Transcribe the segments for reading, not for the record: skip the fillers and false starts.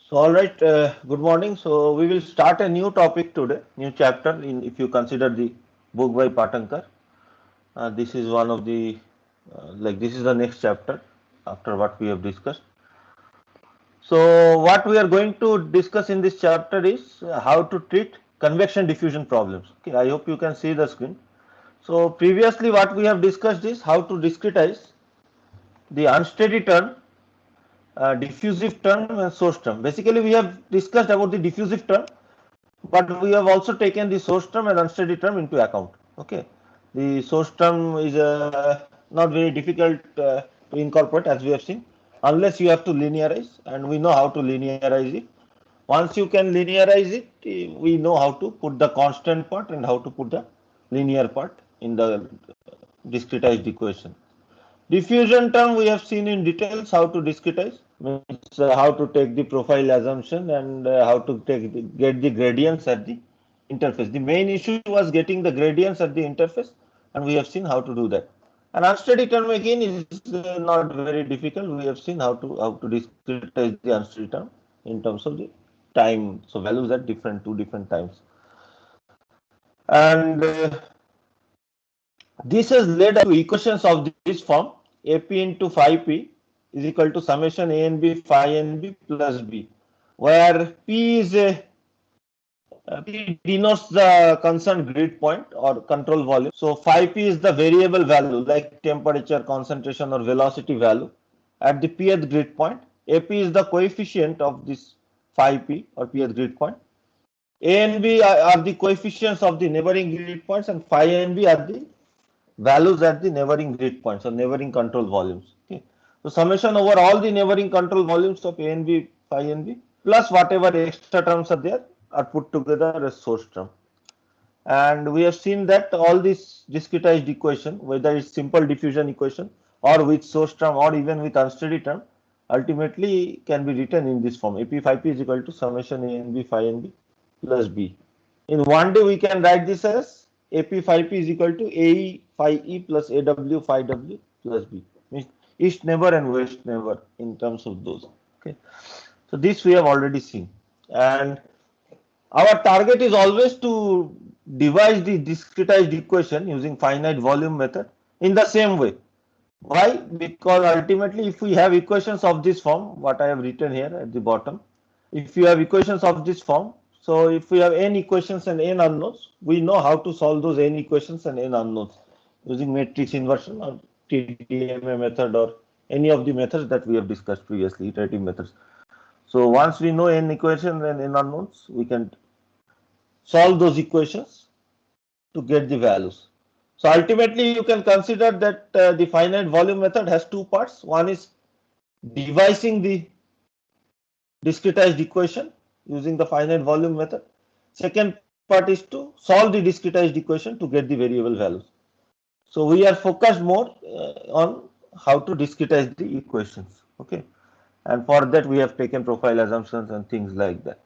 So, all right, good morning. So, we will start a new topic today, new chapter. If you consider the book by Patankar, this is one of the this is the next chapter after what we have discussed. So, what we are going to discuss in this chapter is how to treat convection diffusion problems. Okay, I hope you can see the screen. So, previously, what we have discussed is how to discretize the unsteady term, diffusive term, and source term. Basically, we have discussed about the diffusive term, but we have also taken the source term and unsteady term into account. Okay, the source term is not very difficult to incorporate, as we have seen, unless you have to linearize, and we know how to linearize it. Once you can linearize it, we know how to put the constant part and how to put the linear part in the discretized equation. Diffusion term we have seen in details how to discretize, means how to take the profile assumption and how to get the gradients at the interface. The main issue was getting the gradients at the interface, and we have seen how to do that. And unsteady term again is not very difficult. We have seen how to discretize the unsteady term in terms of the time. So values at two different times, and this has led us to equations of this form: AP into phi p is equal to summation A and B phi and B plus B, where P is a P denotes the concerned grid point or control volume. So phi p is the variable value like temperature, concentration, or velocity value at the pth grid point. AP is the coefficient of this phi p or pth grid point. A and B are the coefficients of the neighboring grid points, and phi and B are the values at the neighboring grid points or neighboring control volumes. Okay. So summation over all the neighboring control volumes of A and B, phi and B, plus whatever extra terms are there are put together as source term. And we have seen that all this discretized equation, whether it's simple diffusion equation or with source term or even with unsteady term, ultimately can be written in this form: AP phi p is equal to summation A and B phi and B plus B. In one day, we can write this as AP phi p is equal to AE phi E plus AW phi W plus B. Means east neighbor and west neighbor in terms of those. Okay. So this we have already seen. And our target is always to devise the discretized equation using finite volume method in the same way. Why? Because ultimately, if we have equations of this form, what I have written here at the bottom, if you have equations of this form, so if we have n equations and n unknowns, we know how to solve those n equations and n unknowns using matrix inversion or TDMA method or any of the methods that we have discussed previously, iterative methods. So once we know n equations and n unknowns, we can solve those equations to get the values. So ultimately, you can consider that the finite volume method has two parts. One is devising the discretized equation using the finite volume method. Second part is to solve the discretized equation to get the variable values. So we are focused more on how to discretize the equations. Okay, and for that we have taken profile assumptions and things like that.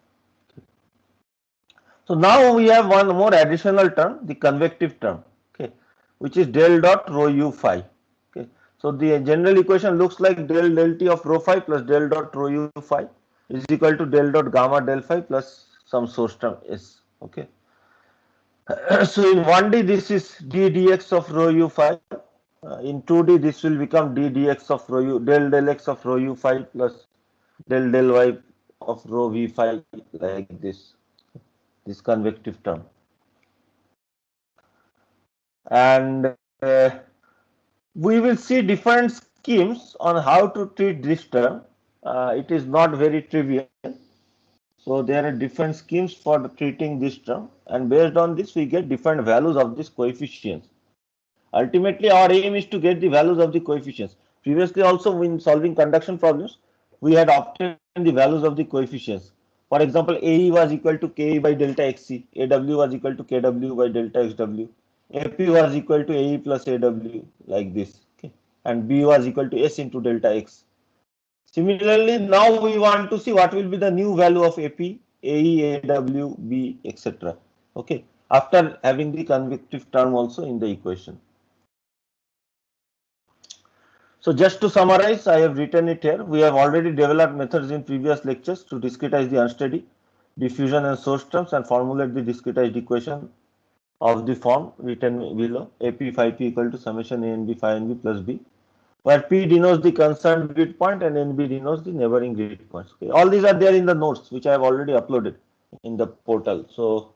So now we have one more additional term, the convective term, okay, which is del dot rho u phi. Okay, so the general equation looks like del t of rho phi plus del dot rho u phi is equal to del dot gamma del phi plus some source term s. Okay, so in 1D this is d dx of rho u phi. In 2D this will become d dx of rho u del x of rho u phi plus del y of rho v phi, like this convective term. And we will see different schemes on how to treat this term. It is not very trivial. So there are different schemes for treating this term, and based on this we get different values of these coefficients. Ultimately our aim is to get the values of the coefficients. Previously also when solving conduction problems, we had obtained the values of the coefficients. For example, AE was equal to KE by delta XC, AW was equal to KW by delta XW, AP was equal to AE plus AW, like this. Okay. And B was equal to S into delta X. Similarly, now we want to see what will be the new value of AP, AE, AW, B, etc. Okay, after having the convective term also in the equation. So just to summarize, I have written it here. We have already developed methods in previous lectures to discretize the unsteady diffusion and source terms and formulate the discretized equation of the form written below. AP phi p equal to summation A n b phi n b plus b, where P denotes the concerned grid point and NB denotes the neighboring grid points. Okay. All these are there in the notes which I have already uploaded in the portal. So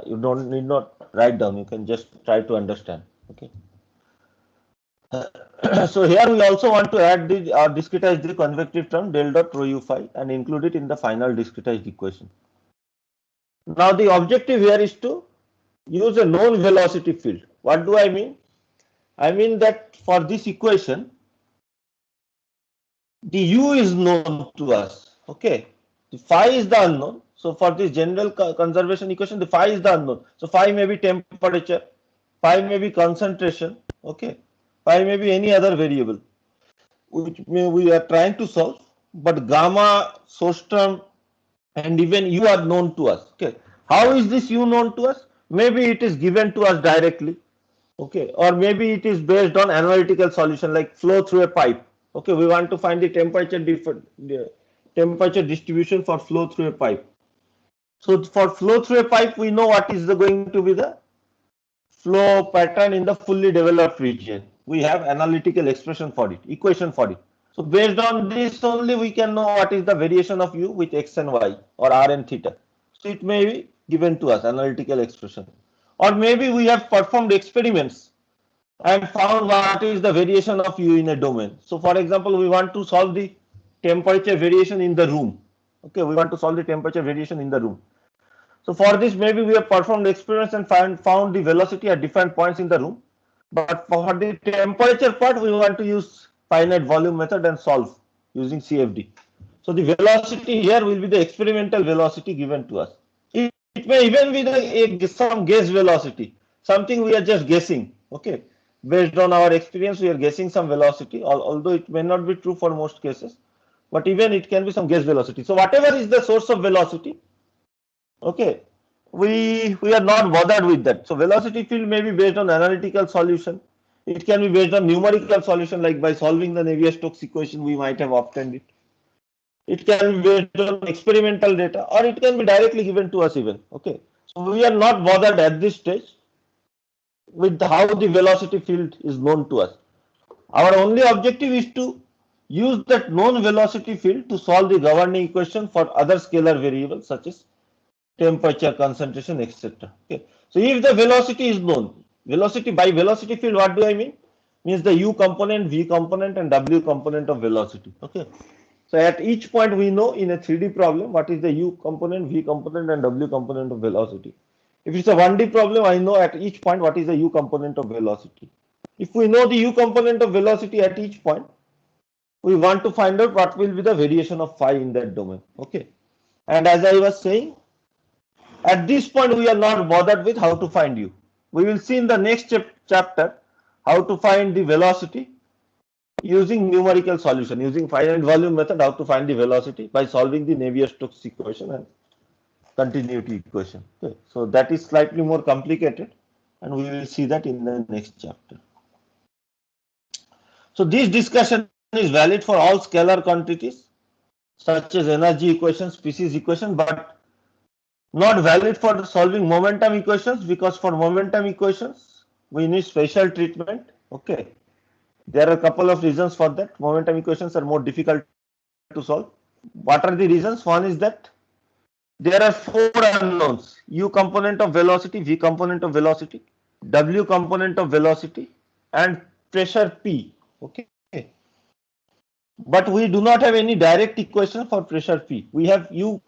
you don't need not write down. You can just try to understand. Okay. So here we also want to add the discretize the convective term del dot rho u phi and include it in the final discretized equation. Now the objective here is to use a known velocity field. What do I mean? I mean that for this equation, the u is known to us. Okay, the phi is the unknown. So for this general conservation equation, the phi is the unknown. So phi may be temperature, phi may be concentration. Okay, phi may be any other variable which we are trying to solve. But gamma, source term, and even u are known to us. Okay, how is this u known to us? Maybe it is given to us directly. Okay, or maybe it is based on analytical solution like flow through a pipe. Okay, we want to find the temperature distribution for flow through a pipe. So for flow through a pipe, we know what is going to be the flow pattern in the fully developed region. We have analytical expression for it, equation for it. So based on this only we can know what is the variation of u with x and y or r and theta. So it may be given to us analytical expression. Or maybe we have performed experiments and found what is the variation of u in a domain. So for example, we want to solve the temperature variation in the room. Okay, we want to solve the temperature variation in the room. So for this, maybe we have performed experiments and found the velocity at different points in the room. But for the temperature part, we want to use finite volume method and solve using CFD. So the velocity here will be the experimental velocity given to us. It may even be some guess velocity, something we are just guessing. Okay, based on our experience, we are guessing some velocity, although it may not be true for most cases. But even it can be some guess velocity. So whatever is the source of velocity, okay, we are not bothered with that. So velocity field may be based on analytical solution. It can be based on numerical solution, like by solving the Navier-Stokes equation, we might have obtained it. It can be based on experimental data, or it can be directly given to us even. Okay, so we are not bothered at this stage with how the velocity field is known to us. Our only objective is to use that known velocity field to solve the governing equation for other scalar variables such as temperature, concentration, etc. Okay. So if the velocity is known, velocity by velocity field, what do I mean? Means the u component, v component, and w component of velocity. Okay. So at each point we know in a 3D problem what is the u component, v component, and w component of velocity. If it's a 1D problem, I know at each point what is the u component of velocity. If we know the u component of velocity at each point, we want to find out what will be the variation of phi in that domain. Okay. And as I was saying, at this point, we are not bothered with how to find u. We will see in the next chapter how to find the velocity using numerical solution, using finite volume method, how to find the velocity by solving the Navier-Stokes equation and continuity equation. Okay. So that is slightly more complicated, and we will see that in the next chapter. So this discussion is valid for all scalar quantities such as energy equation, species equation, but not valid for solving momentum equations, because for momentum equations we need special treatment. Okay, there are a couple of reasons for that. Momentum equations are more difficult to solve. What are the reasons? One is that there are 4 unknowns: u component of velocity, v component of velocity, w component of velocity, and pressure P. Okay, but we do not have any direct equation for pressure P. We have u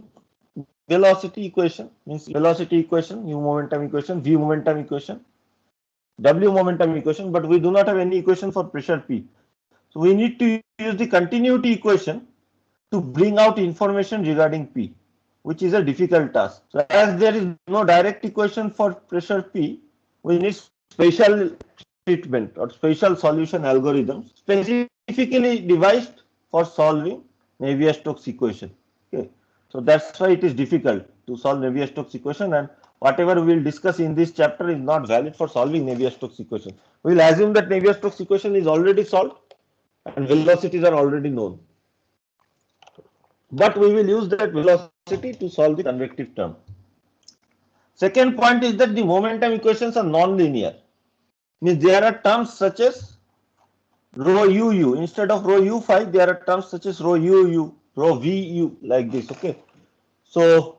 velocity equation, means velocity equation, u momentum equation, v momentum equation, w momentum equation, but we do not have any equation for pressure P. So we need to use the continuity equation to bring out information regarding P, which is a difficult task. So as there is no direct equation for pressure P, we need special treatment or special solution algorithm specifically devised for solving Navier-Stokes equation. Okay. So that's why it is difficult to solve Navier-Stokes equation, and whatever we will discuss in this chapter is not valid for solving Navier-Stokes equation. We will assume that Navier-Stokes equation is already solved, and velocities are already known. But we will use that velocity to solve the convective term. Second point is that the momentum equations are non-linear. Means there are terms such as rho uu. Instead of rho u phi, there are terms such as rho uu, rho vu, like this. Okay. So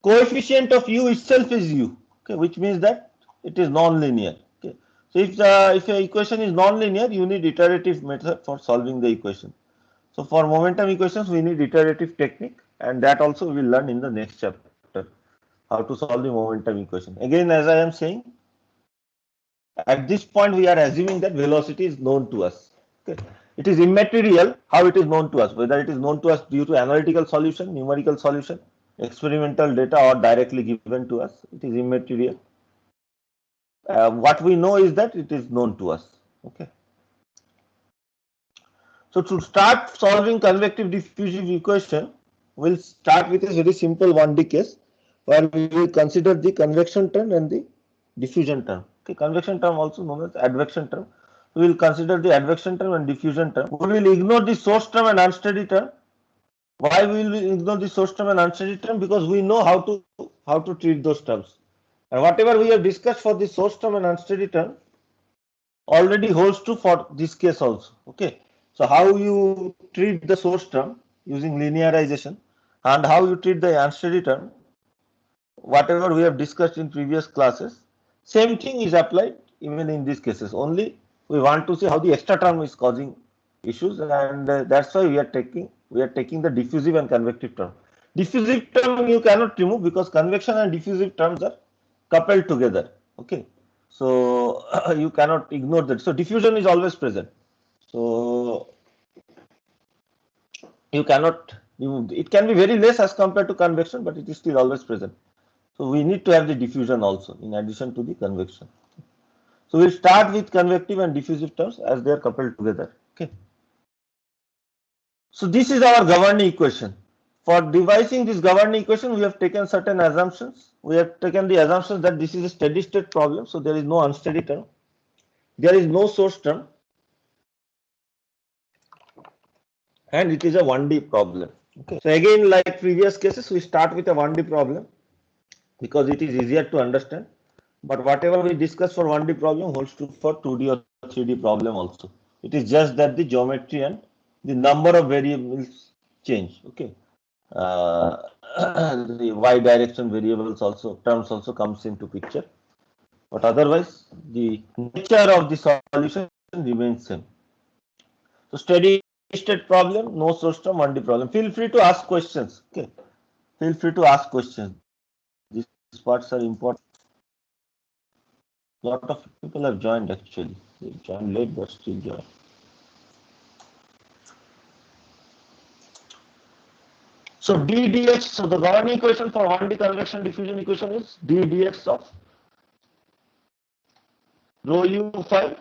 coefficient of u itself is u. Okay, which means that it is non-linear. Okay. So if the equation is non-linear, you need iterative method for solving the equation. So for momentum equations, we need iterative technique, and that also we will learn in the next chapter, how to solve the momentum equation. Again, as I am saying, at this point we are assuming that velocity is known to us. Okay. It is immaterial how it is known to us, whether it is known to us due to analytical solution, numerical solution, experimental data, or directly given to us. It is immaterial. What we know is that it is known to us. Okay. So to start solving convective diffusive equation, we'll start with a very simple 1D case where we will consider the convection term and the diffusion term. Okay, convection term also known as advection term. We will consider the advection term and diffusion term. We will ignore the source term and unsteady term. Why we will ignore the source term and unsteady term? Because we know how to treat those terms. And whatever we have discussed for the source term and unsteady term already holds true for this case also. Okay. So how you treat the source term using linearization and how you treat the unsteady term, whatever we have discussed in previous classes, same thing is applied even in these cases. Only we want to see how the extra term is causing issues, and that's why we are taking the diffusive and convective term. Diffusive term you cannot remove because convection and diffusive terms are coupled together. Okay. So you cannot ignore that. So diffusion is always present. So you cannot remove it. Can be very less as compared to convection, but it is still always present. So we need to have the diffusion also in addition to the convection. So we'll start with convective and diffusive terms as they are coupled together. Okay. So this is our governing equation. For devising this governing equation, we have taken certain assumptions. We have taken the assumption that this is a steady state problem, so there is no unsteady term. There is no source term. And it is a 1D problem. Okay. So again, like previous cases, we start with a 1D problem because it is easier to understand. But whatever we discuss for 1D problem holds true for 2D or 3D problem also. It is just that the geometry and the number of variables change. Okay. The y direction variables also, terms also comes into picture. But otherwise, the nature of the solution remains same. So steady state problem, no source term, 1D problem. Feel free to ask questions. Okay. Feel free to ask questions. These parts are important. A lot of people have joined actually. They joined late but still joined. So ddx, so the governing equation for 1D convection diffusion equation is ddx of rho u phi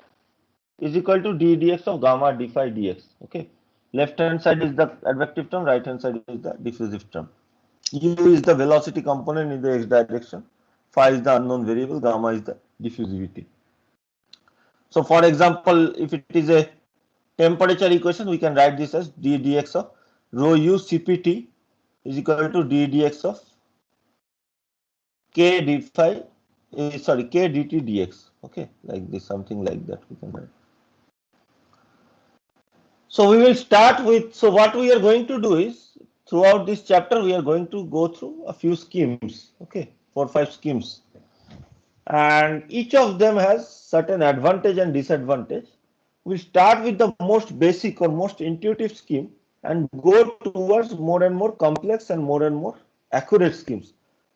is equal to ddx of gamma d phi dx. Okay. Left hand side is the advective term, right hand side is the diffusive term. U is the velocity component in the x direction, phi is the unknown variable, gamma is the diffusivity. So for example, if it is a temperature equation, we can write this as d dx of rho u cpt is equal to d dx of k d phi, k dt dx. Okay, like this, something like that we can write. So we will start with, so what we are going to do is, throughout this chapter, we are going to go through a few schemes, okay, 4 or 5 schemes. And each of them has certain advantage and disadvantage. We'll start with the most basic or most intuitive scheme and go towards more and more complex and more accurate schemes.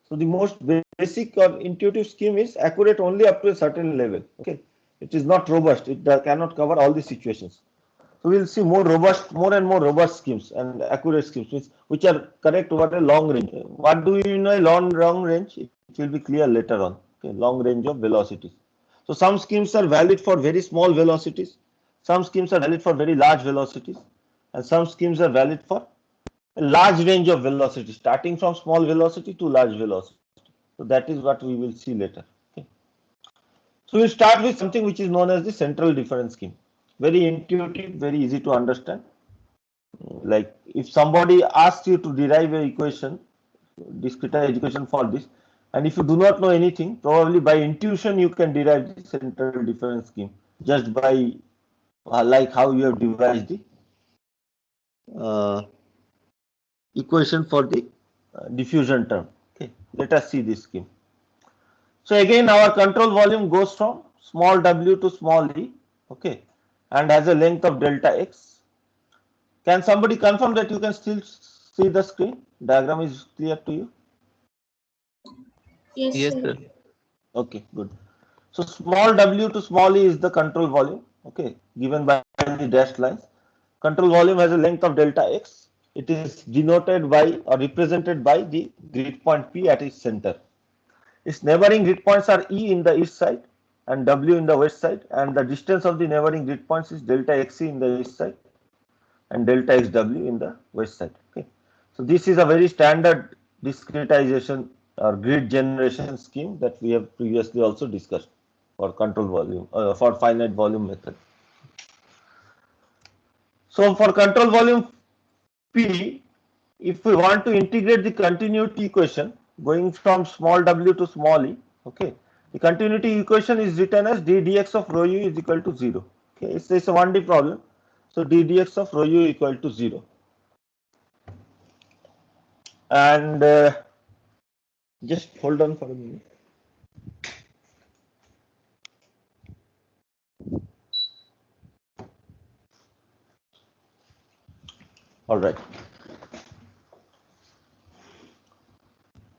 So the most basic or intuitive scheme is accurate only up to a certain level, okay. It is not robust, it cannot cover all the situations. So we'll see more and more robust schemes and accurate schemes, which are correct over a long range. What do you know? Long range? It will be clear later on. Okay, long range of velocities. So some schemes are valid for very small velocities. Some schemes are valid for very large velocities, and some schemes are valid for a large range of velocities, starting from small velocity to large velocity. So that is what we will see later. Okay. So we'll start with something which is known as the central difference scheme. very intuitive, very easy to understand. Like if somebody asks you to derive an equation, discretized equation for this, and if you do not know anything, probably by intuition you can derive the central difference scheme just by like how you have devised the uh, equation for the diffusion term. Okay, let us see this scheme. So again, our control volume goes from small w to small e, okay, and has a length of delta x. Can somebody confirm that you can still see the screen? Diagram is clear to you? Yes, Yes, sir. sir. Okay, good. So small w to small e is the control volume, okay, given by the dashed lines. Control volume has a length of delta x. It is denoted by or represented by the grid point P at its center. Its neighboring grid points are E in the east side and W in the west side, and the distance of the neighboring grid points is delta XC in the east side and delta XW in the west side. Okay. So this is a very standard discretization or grid generation scheme that we have previously also discussed for control volume for finite volume method. So for control volume P, if we want to integrate the continuity equation going from small w to small e, okay, the continuity equation is written as d dx of rho u is equal to 0. Okay, it's a 1D problem. So d dx of rho u equal to 0. And just hold on for a minute. All right.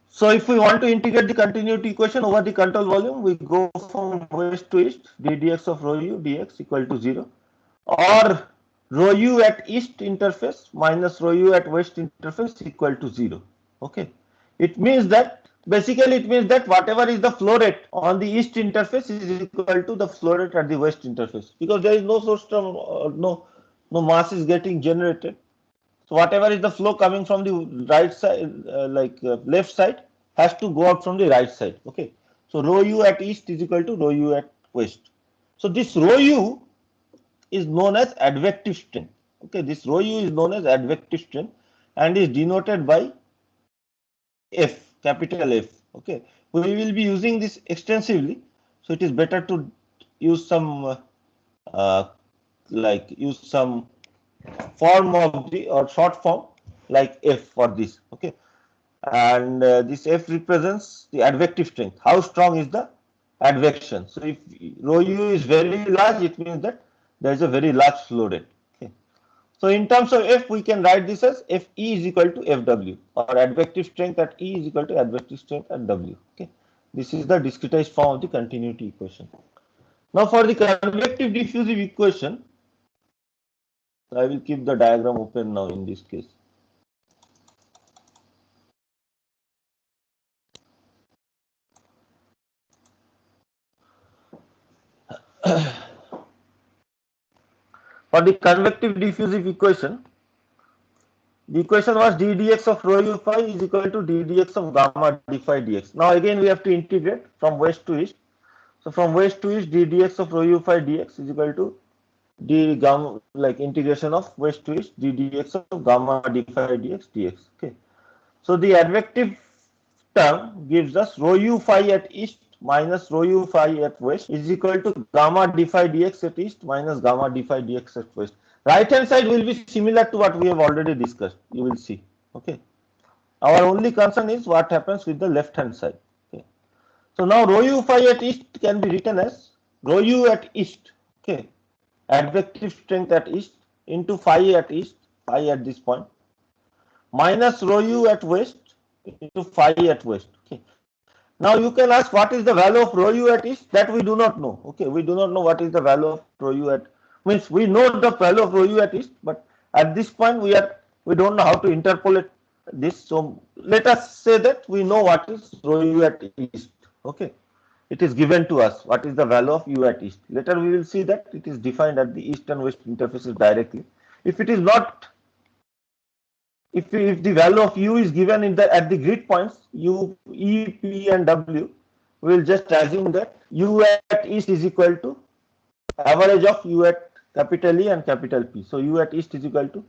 So if we want to integrate the continuity equation over the control volume, we go from west to east, d dx of rho u dx equal to 0, or rho u at east interface minus rho u at west interface equal to 0. Okay. It means that basically it means that whatever is the flow rate on the east interface is equal to the flow rate at the west interface, because there is no source term or no mass is getting generated. So whatever is the flow coming from the right side, left side, has to go out from the right side. Okay. So rho u at east is equal to rho u at west. So this rho u is known as advective strength. Okay, this rho u is known as advective strength and is denoted by F, capital F. Okay, we will be using this extensively, so it is better to use some use some form of the or short form like F for this. Okay, and this F represents the advective strength. How strong is the advection? So if rho u is very large, it means that there is a very large flow rate. Okay. So in terms of F, we can write this as Fe is equal to Fw, or advective strength at E is equal to advective strength at W. Okay. This is the discretized form of the continuity equation. Now for the convective diffusive equation, I will keep the diagram open now in this case. For the convective diffusive equation, the equation was d dx of rho u phi is equal to d dx of gamma d phi dx. Now again we have to integrate from west to east. So from west to east, d dx of rho u phi dx is equal to d gamma, like integration of west to east, d dx of gamma d phi dx dx. Okay. So the advective term gives us rho u phi at east minus rho u phi at west is equal to gamma d phi dx at east minus gamma d phi dx at west. Right hand side will be similar to what we have already discussed. You will see. Okay. Our only concern is what happens with the left hand side. Okay. So now rho u phi at east can be written as rho u at east. Okay. Advective strength at east into phi at east, phi at this point, minus rho u at west into phi at west. Okay. Now you can ask what is the value of rho u at east? That we do not know. Okay, we do not know what is the value of rho u at, means we know the value of rho u at east, but at this point we don't know how to interpolate this. So let us say that we know what is rho u at east. Okay, it is given to us what is the value of u at east. Later we will see that it is defined at the east and west interfaces directly. If it is not, if the value of u is given in the at the grid points u, e, p and w, we will just assume that u at east is equal to average of u at capital E and capital P. So U at east is equal to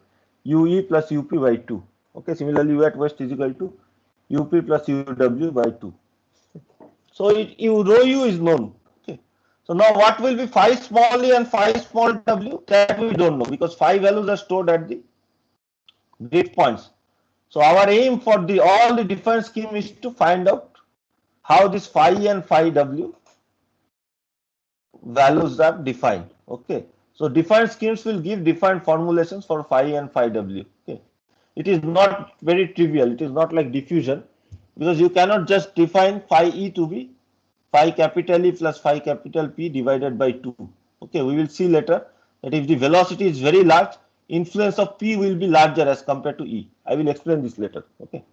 UE plus UP by 2. Okay, similarly U at west is equal to UP plus UW by 2. So rho U is known. Okay. So now what will be phi small e and phi small w? That we don't know because phi values are stored at the grid points. So our aim for all the different scheme is to find out how this phi and phi w values are defined. Okay. So different schemes will give different formulations for phi and phi w. Okay. It is not very trivial. It is not like diffusion because you cannot just define phi e to be phi capital E plus phi capital P divided by 2. Okay, we will see later that if the velocity is very large, influence of P will be larger as compared to E. I will explain this later. Okay.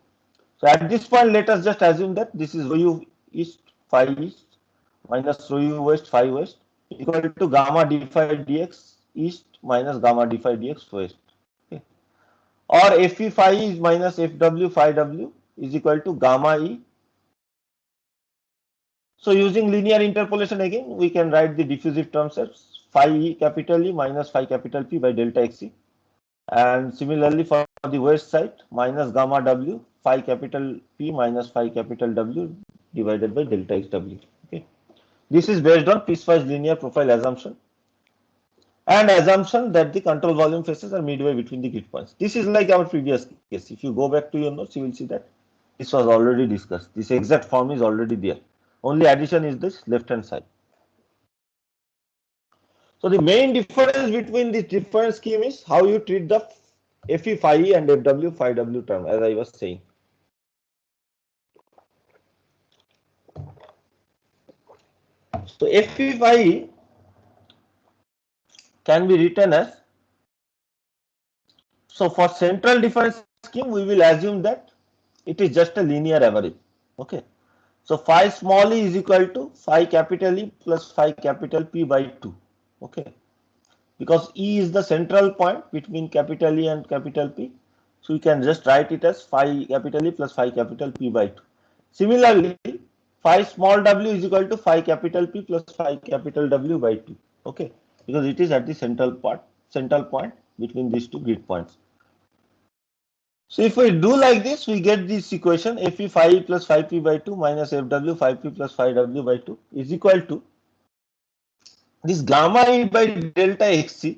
So at this point, let us just assume that this is rho u east phi east minus rho u west phi west equal to gamma d phi dx east minus gamma d phi dx west. Okay. Or Fe phi is minus Fw phi w is equal to gamma E. So using linear interpolation again, we can write the diffusive terms as phi E capital E minus phi capital P by delta Xe. And similarly for the west side, minus gamma W phi capital P minus phi capital W divided by delta XW. Okay. This is based on piecewise linear profile assumption and assumption that the control volume phases are midway between the grid points. This is like our previous case. If you go back to your notes, you will see that this was already discussed. This exact form is already there. Only addition is this left hand side. So the main difference between these different scheme is how you treat the Fe phi E and Fw phi W term, as I was saying. So Fe phi E can be written as, so for central difference scheme, we will assume that it is just a linear average. Okay. So phi small e is equal to phi capital E plus phi capital P by 2. Okay. Because E is the central point between capital E and capital P. So we can just write it as phi capital E plus phi capital P by 2. Similarly, phi small w is equal to phi capital P plus phi capital W by 2. Okay. Because it is at the central point between these two grid points. So if we do like this, we get this equation Fe phi E plus phi P by 2 minus Fw phi P plus phi W by 2 is equal to this gamma E by delta Xc.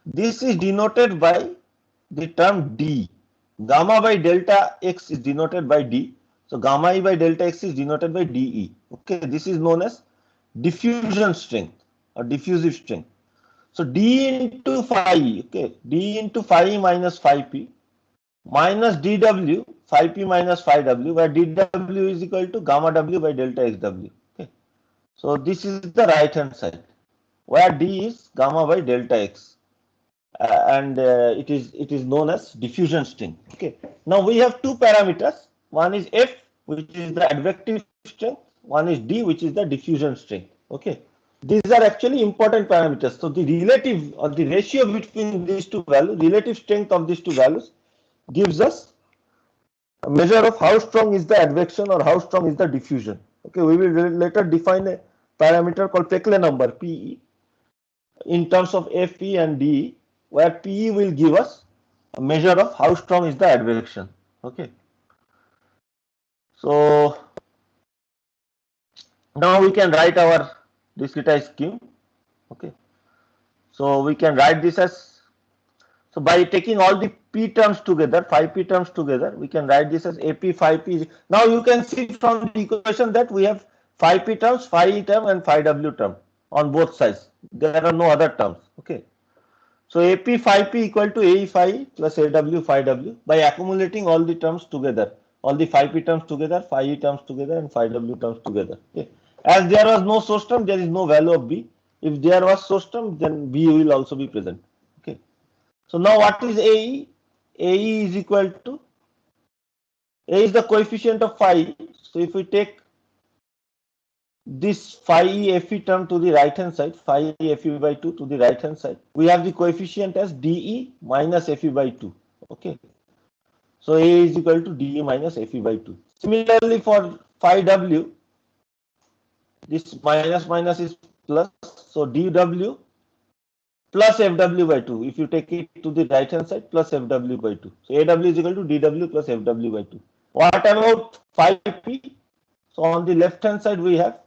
This is denoted by the term D. Gamma by delta X is denoted by D. So gamma E by delta X is denoted by DE. Okay, this is known as diffusion strength or diffusive strength. So D into phi, okay, D into phi minus phi P minus dW phi P minus phi W, where dW is equal to gamma W by delta XW. Okay, so this is the right hand side, where D is gamma by delta X. And it is known as diffusion strength. Okay. Now we have two parameters. One is F, which is the advective strength. One is D, which is the diffusion strength. Okay. These are actually important parameters. So the relative or the ratio between these two values, relative strength of these two values, gives us a measure of how strong is the advection or how strong is the diffusion. Okay. We will later define a parameter called Peclet number PE in terms of Fe and De, where PE will give us a measure of how strong is the advection. Okay. So now we can write our discretized scheme. Okay. So we can write this as, so by taking all the P terms together, phi P terms together, we can write this as AP phi P. Now you can see from the equation that we have phi P terms, phi E term and phi W term on both sides. There are no other terms. Okay. So AP phi P equal to AE phi plus AW phi W by accumulating all the terms together, all the phi P terms together, phi E terms together and phi W terms together. Okay. As there was no source term, there is no value of B. If there was source term, then B will also be present. Okay. So now what is AE? AE is equal to, A is the coefficient of phi. So if we take this phi E Fe term to the right hand side, phi E Fe by 2 to the right hand side, we have the coefficient as DE minus Fe by 2. Okay. So A is equal to DE minus Fe by 2. Similarly for phi W, this minus minus is plus. So dW plus Fw by 2. If you take it to the right hand side, plus Fw by 2. So Aw is equal to dW plus Fw by 2. What about 5P? So on the left hand side we have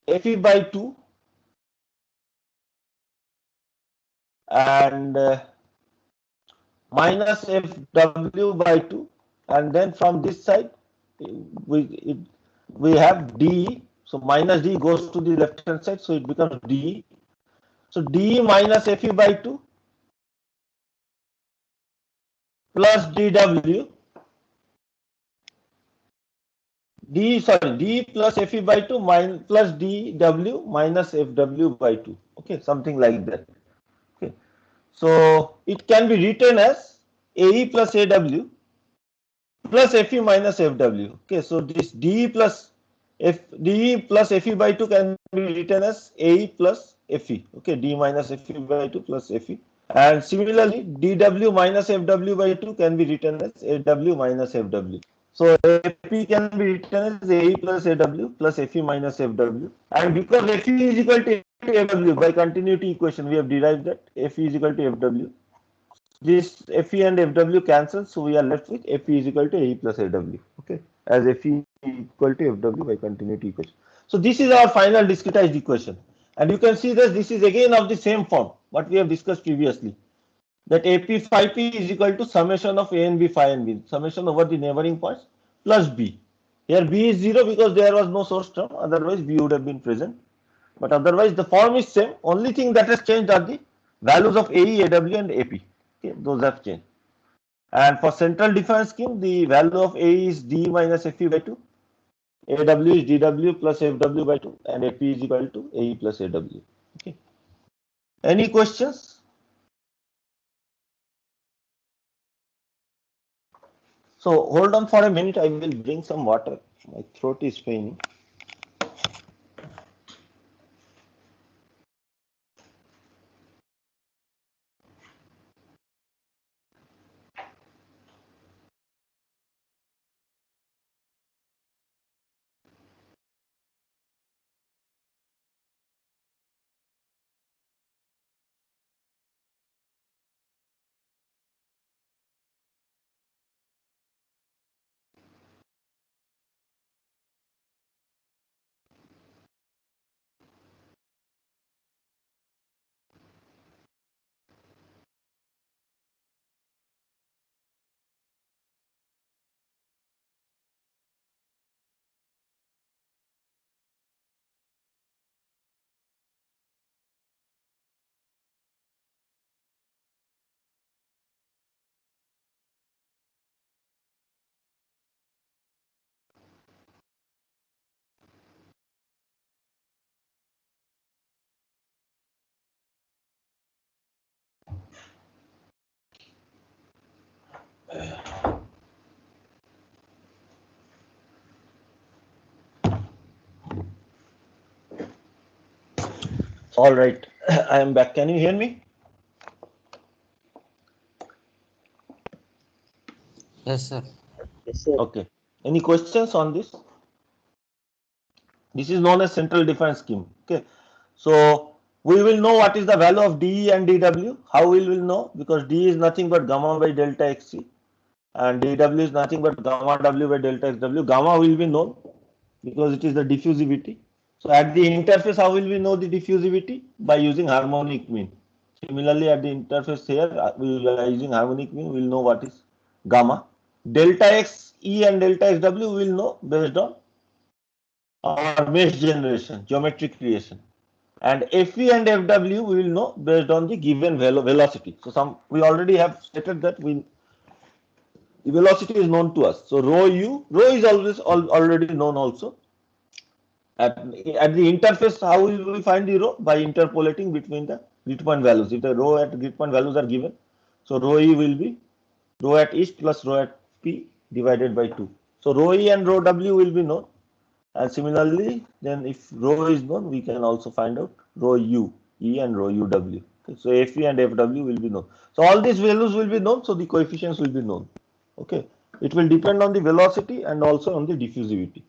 Fe by 2 and minus Fw by 2, and then from this side we have dE. So minus d goes to the left hand side, so it becomes dE. So dE minus Fe by 2 plus dW, d plus Fe by 2 plus dW minus Fw by 2. Okay, something like that. Okay, so it can be written as Ae plus Aw plus Fe minus Fw. Okay, so this dE plus Fe by 2 can be written as Ae plus Fe. Okay, d minus Fe by 2 plus Fe. And similarly, dW minus Fw by 2 can be written as Aw minus Fw. So Fe can be written as Ae plus Aw plus Fe minus Fw. And because Fe is equal to Fw, by continuity equation we have derived that Fe is equal to Fw. This Fe and Fw cancel, so we are left with Fe is equal to Ae plus Aw. Okay, as Fe equal to Fw by continuity equation. So this is our final discretized equation, and you can see that this is again of the same form what we have discussed previously. That AP phi p is equal to summation of A and B phi and B, summation over the neighboring points plus B. Here B is 0 because there was no source term, otherwise B would have been present. But otherwise the form is same. Only thing that has changed are the values of AE, AW and AP. Okay, those have changed. And for central difference scheme, the value of AE is D minus Fe by 2, AW is DW plus FW by 2, and AP is equal to AE plus AW. Okay. Any questions? So hold on for a minute, I will bring some water. My throat is paining. All right, I am back. Can you hear me? Yes, sir. Okay. Any questions on this? This is known as central difference scheme. Okay. So we will know what is the value of DE and DW. How we will know? Because D is nothing but gamma by delta XC and DW is nothing but gamma W by delta XW. Gamma will be known because it is the diffusivity. So at the interface, how will we know the diffusivity? By using harmonic mean. Similarly, at the interface here, we are using harmonic mean, we will know what is gamma. Delta X E and delta XW we will know based on our mesh generation, geometric creation. And Fe and Fw we will know based on the given velocity. So we already have stated that the velocity is known to us. So rho is always already known also. At the interface, how will we find the rho? By interpolating between the grid point values. If the rho at grid point values are given, so rho E will be rho at east plus rho at P divided by 2. So rho E and rho W will be known. And similarly, then if rho is known, we can also find out rho U, E and rho UW. Okay, so Fe and Fw will be known. So all these values will be known, so the coefficients will be known. Okay, it will depend on the velocity and also on the diffusivity.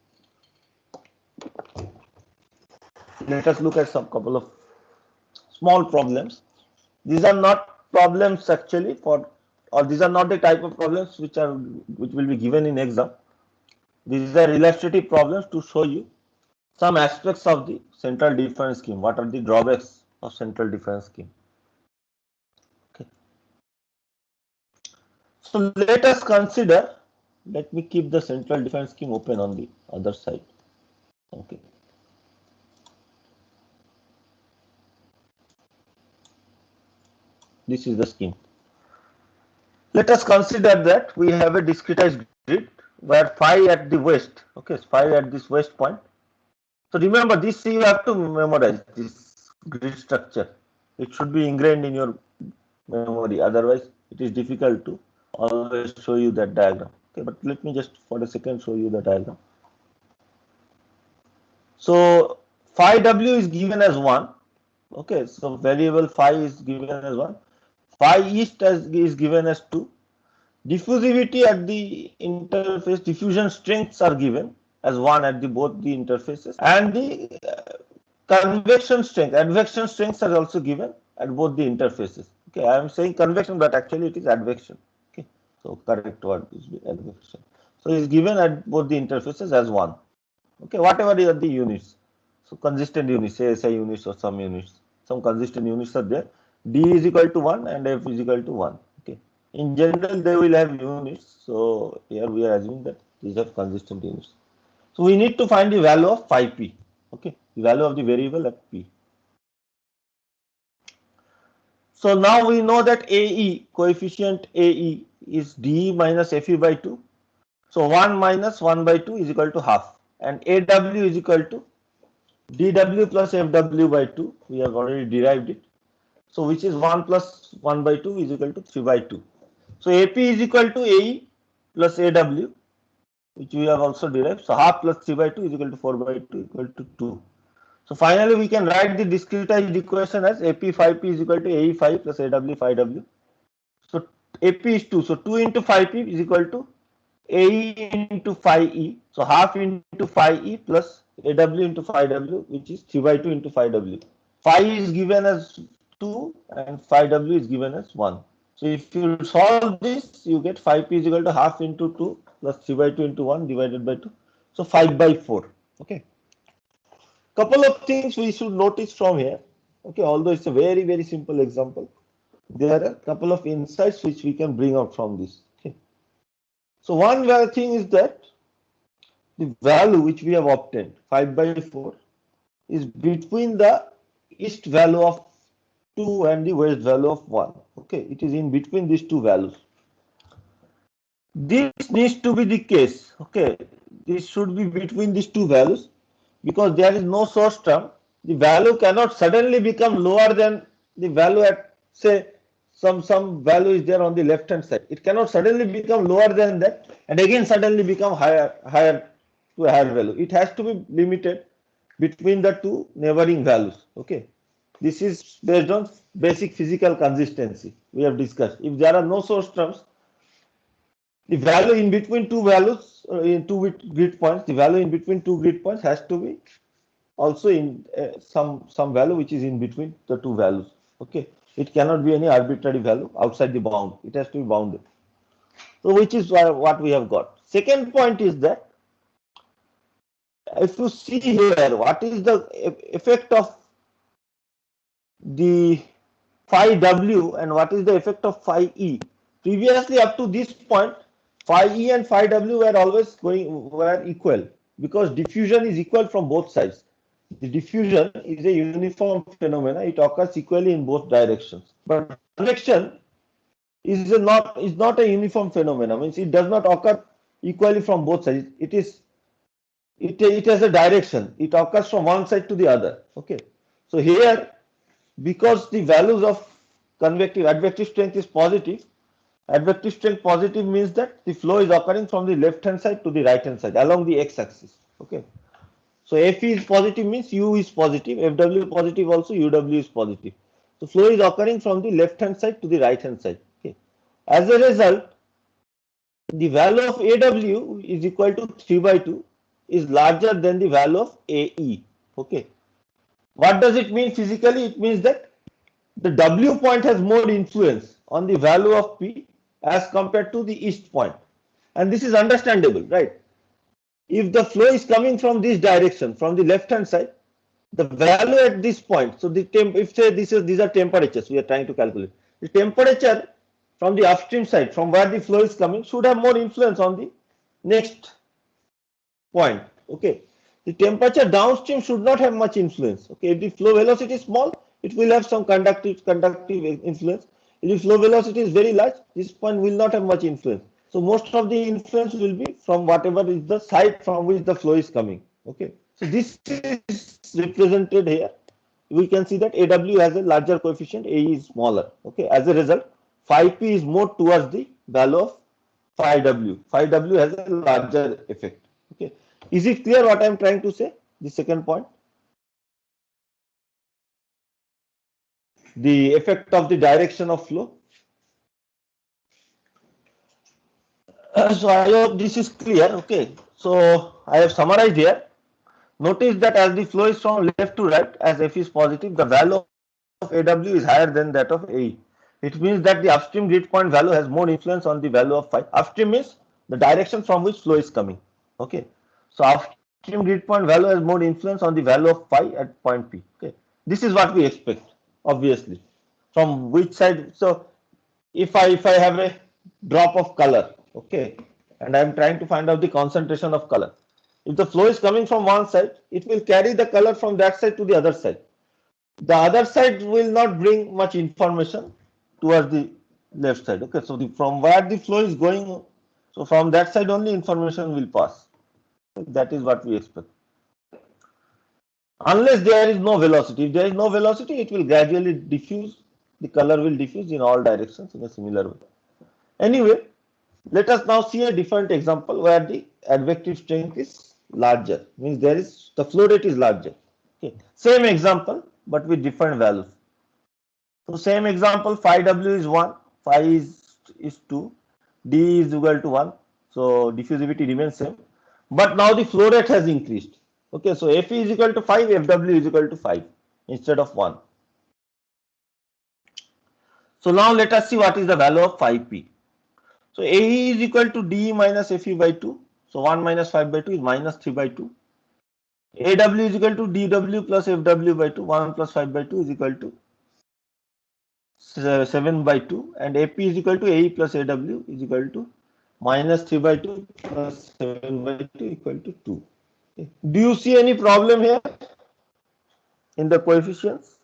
Let us look at some couple of small problems. These are not problems actually or these are not the type of problems which will be given in exam. These are illustrative problems to show you some aspects of the central difference scheme. What are the drawbacks of central difference scheme? Okay. So let us consider. Let me keep the central difference scheme open on the other side. Okay. This is the scheme. Let us consider that we have a discretized grid where phi at the west, okay, phi at this west point. So remember this you have to memorize this grid structure. It should be ingrained in your memory, otherwise it is difficult to always show you that diagram. Okay, but let me just for a second show you the diagram. So phi w is given as 1. Okay, so variable phi is given as 1. Phi east is given as 2. Diffusivity at the interface, diffusion strengths are given as 1 at both the interfaces, and the convection strength, advection strengths are also given at both the interfaces. Okay, I am saying convection, but actually it is advection. Okay, so correct word is advection. So it is given at both the interfaces as 1. Okay, whatever are the units. So consistent units, say SI units or some units, some consistent units are there. D is equal to 1 and F is equal to 1. Okay. In general, they will have units. So here we are assuming that these are consistent units. So we need to find the value of phi p. Okay, the value of the variable at p. So now we know that AE, coefficient AE is DE minus FE by 2. So 1 minus 1 by 2 is equal to half, and AW is equal to dW plus FW by 2. We have already derived it. So which is 1 plus 1 by 2 is equal to 3 by 2. So AP is equal to AE plus AW, which we have also derived. So half plus 3 by 2 is equal to 4 by 2 equal to 2. So finally we can write the discretized equation as AP phi P is equal to AE phi plus AW phi W. So AP is 2. So 2 into phi P is equal to AE into phi E. So half into phi E plus AW into phi W, which is 3 by 2 into phi W. Phi is given as 2 and phi W is given as 1. So if you solve this, you get phi P is equal to half into 2 plus 3 by 2 into 1 divided by 2. So 5 by 4. Okay. Couple of things we should notice from here. Okay, although it's a very, very simple example, there are a couple of insights which we can bring out from this. Okay. So one thing is that the value which we have obtained, 5 by 4, is between the east value of 2 and the west value of 1. Okay, it is in between these two values. This needs to be the case. Okay, this should be between these two values because there is no source term. The value cannot suddenly become lower than the value at, say, some value is there on the left hand side. It cannot suddenly become lower than that and again suddenly become higher to a higher value. It has to be limited between the two neighboring values. Okay, this is based on basic physical consistency we have discussed. If there are no source terms, the value in between two values in two grid points, the value in between two grid points has to be also in some value which is in between the two values. Okay, it cannot be any arbitrary value outside the bound. It has to be bounded. So which is what we have got. Second point is that if you see here, what is the effect of the phi W and what is the effect of phi E? Previously up to this point, phi E and phi W were equal because diffusion is equal from both sides. The diffusion is a uniform phenomenon. It occurs equally in both directions. But convection is not a uniform phenomenon. Means it does not occur equally from both sides. It has a direction. It occurs from one side to the other. Okay. So here, because the values of advective strength is positive, advective strength positive means that the flow is occurring from the left hand side to the right hand side along the x-axis. Okay. So Fe is positive means U is positive, Fw positive also, Uw is positive. So flow is occurring from the left hand side to the right hand side. Okay. As a result, the value of Aw is equal to 3 by 2 is larger than the value of Ae. Okay. What does it mean physically? It means that the W point has more influence on the value of P as compared to the east point. And this is understandable, right? If the flow is coming from this direction, from the left hand side, the value at this point, so the if say these are temperatures we are trying to calculate, the temperature from the upstream side, from where the flow is coming, should have more influence on the next point. Okay, the temperature downstream should not have much influence. Okay, if the flow velocity is small, it will have some conductive influence. If the flow velocity is very large, this point will not have much influence. So most of the influence will be from whatever is the side from which the flow is coming. Okay, so this is represented here. We can see that AW has a larger coefficient, AE is smaller. Okay, as a result, phi P is more towards the value of phi W. Phi W has a larger effect. Okay, is it clear what I am trying to say? The second point, the effect of the direction of flow. So I hope this is clear. Okay, so I have summarized here. Notice that as the flow is from left to right, as F is positive, the value of AW is higher than that of AE. It means that the upstream grid point value has more influence on the value of phi. Upstream means the direction from which flow is coming. Okay, so upstream grid point value has more influence on the value of phi at point P. Okay, this is what we expect, obviously. From which side? So if I have a drop of color, okay, and I am trying to find out the concentration of color. If the flow is coming from one side, it will carry the color from that side to the other side. The other side will not bring much information towards the left side. Okay, so from where the flow is going, so from that side only information will pass. That is what we expect. Unless there is no velocity. If there is no velocity, it will gradually diffuse. The color will diffuse in all directions in a similar way. Anyway, let us now see a different example where the advective strength is larger. Means there is the flow rate is larger. Okay, same example but with different values. So same example, phi W is 1, phi is 2, D is equal to 1. So diffusivity remains same. But now the flow rate has increased. Okay, so Fe is equal to 5, Fw is equal to 5 instead of 1. So now let us see what is the value of phi P. So AE is equal to D minus Fe by 2. So 1 minus 5 by 2 is minus 3 by 2. AW is equal to DW plus FW by 2. 1 plus 5 by 2 is equal to 7 by 2, and AP is equal to AE plus AW is equal to minus 3 by 2 plus 7 by 2 equal to 2. Okay. Do you see any problem here in the coefficients?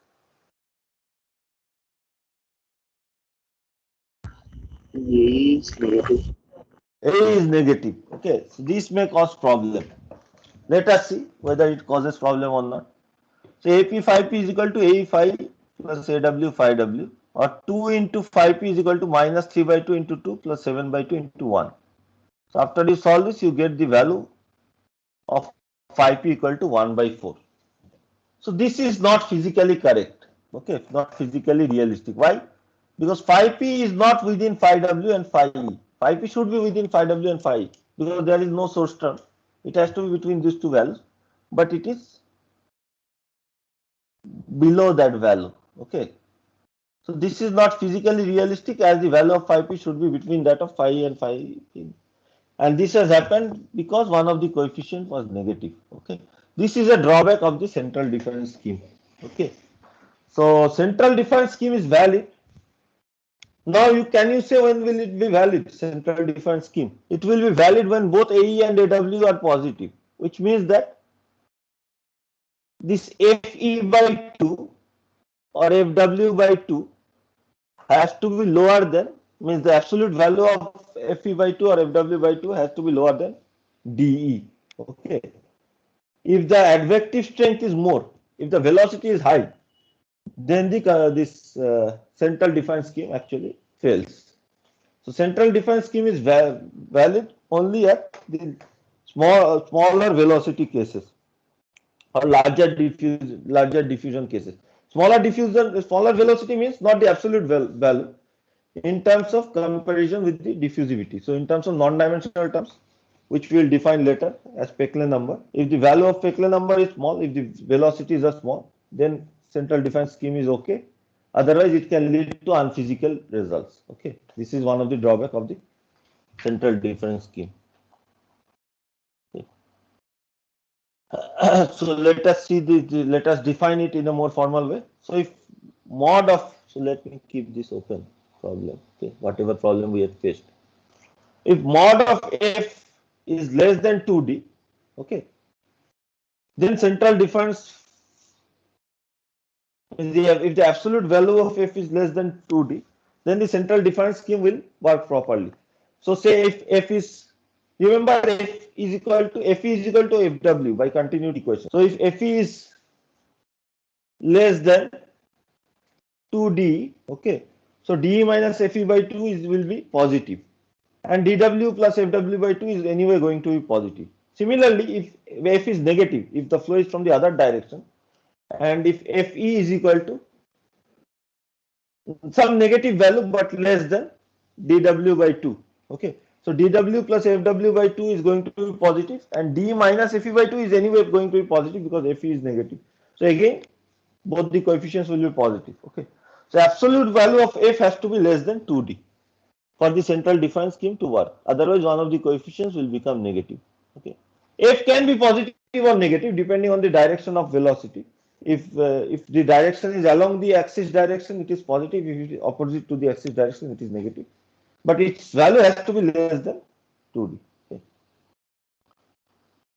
A is negative. A is negative. Okay, so this may cause problem. Let us see whether it causes problem or not. So AP phi P is equal to AE phi plus AW phi W, or 2 into phi P is equal to minus 3 by 2 into 2 plus 7 by 2 into 1. So after you solve this, you get the value of phi P equal to 1 by 4. So this is not physically correct. Okay, not physically realistic. Why? Because phi P is not within phi W and phi E. Phi P should be within phi W and phi E because there is no source term. It has to be between these two values, but it is below that value. Okay. So this is not physically realistic as the value of phi P should be between that of phi E and phi E. And this has happened because one of the coefficient was negative. Okay, this is a drawback of the central difference scheme. Okay, so central difference scheme is valid. Now can you say when will it be valid? Central difference scheme, it will be valid when both AE and AW are positive, which means that this FE by 2 or FW by 2 has to be lower than, means the absolute value of FE by 2 or FW by 2 has to be lower than DE. Okay, if the advective strength is more, if the velocity is high, then this central difference scheme actually fails. So central difference scheme is valid only at the smaller velocity cases or larger diffusion cases. Smaller velocity means not the absolute value in terms of comparison with the diffusivity. So in terms of non-dimensional terms, which we will define later as Peclet number. If the value of Peclet number is small, if the velocities are small, then central difference scheme is okay. Otherwise, it can lead to unphysical results. Okay, this is one of the drawback of the central difference scheme. Okay. So let us see let us define it in a more formal way. So if mod of, so let me keep this open problem. Okay, whatever problem we have faced. If mod of f is less than 2d, okay, then central difference, if the absolute value of f is less than 2d, then the central difference scheme will work properly. So say if f is, remember f is equal to fw by continuity equation. So if f is less than 2d, okay, so d minus fe by 2 will be positive, and dw plus fw by 2 is anyway going to be positive. Similarly, if f is negative, if the flow is from the other direction, and if fe is equal to some negative value but less than dw by 2, okay, so dw plus fw by 2 is going to be positive, and d minus fe by 2 is anyway going to be positive because fe is negative. So again, both the coefficients will be positive. Okay, so absolute value of f has to be less than 2d for the central difference scheme to work. Otherwise, one of the coefficients will become negative. Okay, f can be positive or negative depending on the direction of velocity. If the direction is along the axis direction, it is positive. If it is opposite to the axis direction, it is negative. But its value has to be less than 2d. Okay.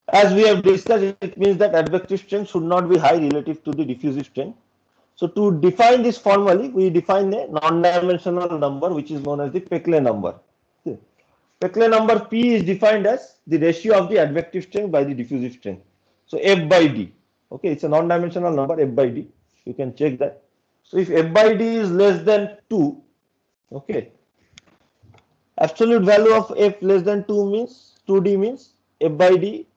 As we have discussed, it means that advective strength should not be high relative to the diffusive strength. So to define this formally, we define a non-dimensional number which is known as the Peclet number. Okay. Peclet number P is defined as the ratio of the advective strength by the diffusive strength. So F by D. Okay, it's a non-dimensional number, F by D. You can check that. So if F by D is less than 2, okay, absolute value of F less than 2 means 2D means F by D,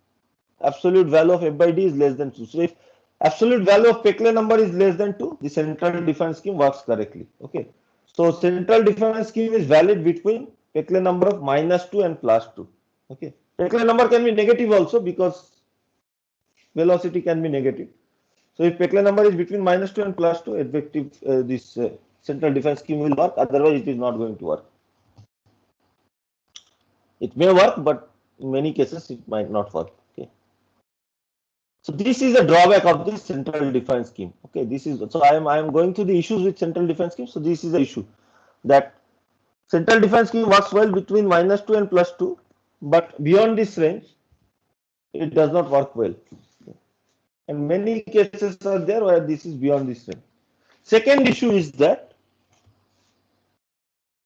absolute value of F by D is less than 2. So if absolute value of Peclet number is less than 2, the central difference scheme works correctly. Okay. So central difference scheme is valid between Peclet number of -2 and +2. Okay. Peclet number can be negative also because velocity can be negative. So if Peclet number is between -2 and +2, effective this central difference scheme will work. Otherwise, it is not going to work. It may work, but in many cases it might not work. Okay. So this is a drawback of the central difference scheme. Okay, this is, so I am going to the issues with central difference scheme. So this is the issue that central difference scheme works well between -2 and +2, but beyond this range, it does not work well. And many cases are there where this is beyond this range. Second issue is that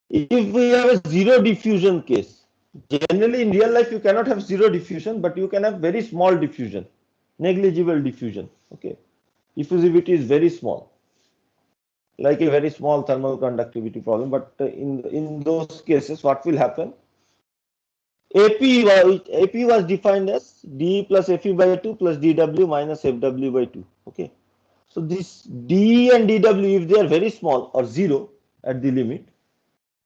if we have a zero diffusion case, generally in real life you cannot have zero diffusion, but you can have very small diffusion, negligible diffusion. Okay, diffusivity is very small, like a very small thermal conductivity problem. But in those cases, what will happen? AP was defined as d plus fe by 2 plus dw minus fw by 2. Okay, so this d and dw, if they are very small or zero at the limit,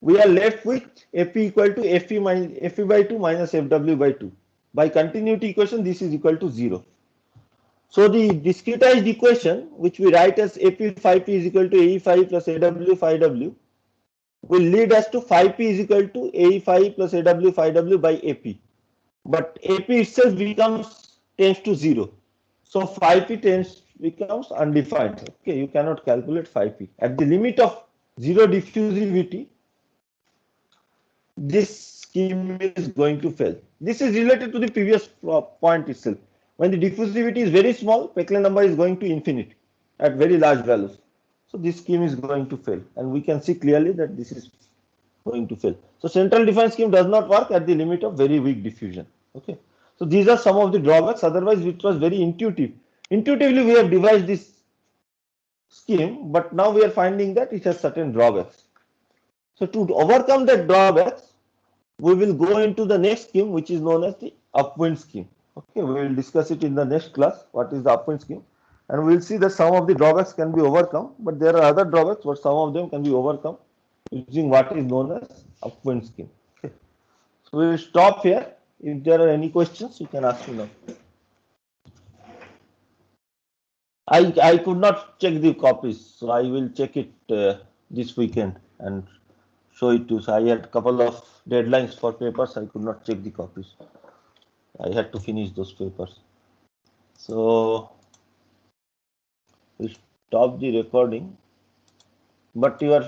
we are left with AP equal to fe by 2 minus fw by 2. By continuity equation, this is equal to 0. So the discretized equation, which we write as AP phi p is equal to AE phi plus AW phi W, will lead us to phi p is equal to AE phi plus AW phi W by AP. But AP itself tends to 0. So phi p becomes undefined. Okay, you cannot calculate phi p. At the limit of zero diffusivity, this scheme is going to fail. This is related to the previous point itself. When the diffusivity is very small, Peclet number is going to infinity at very large values. So this scheme is going to fail, and we can see clearly that this is going to fail. So central difference scheme does not work at the limit of very weak diffusion. Okay. So these are some of the drawbacks. Otherwise, it was very intuitive. Intuitively, we have devised this scheme, but now we are finding that it has certain drawbacks. So to overcome that drawbacks, we will go into the next scheme, which is known as the upwind scheme. Okay, we will discuss it in the next class. What is the upwind scheme? And we will see that some of the drawbacks can be overcome, but there are other drawbacks, but some of them can be overcome using what is known as upwind scheme. Okay. So we will stop here. If there are any questions, you can ask me now. I could not check the copies, so I will check it this weekend and show it to. So I had a couple of deadlines for papers. I could not check the copies. I had to finish those papers. So we stop the recording, but your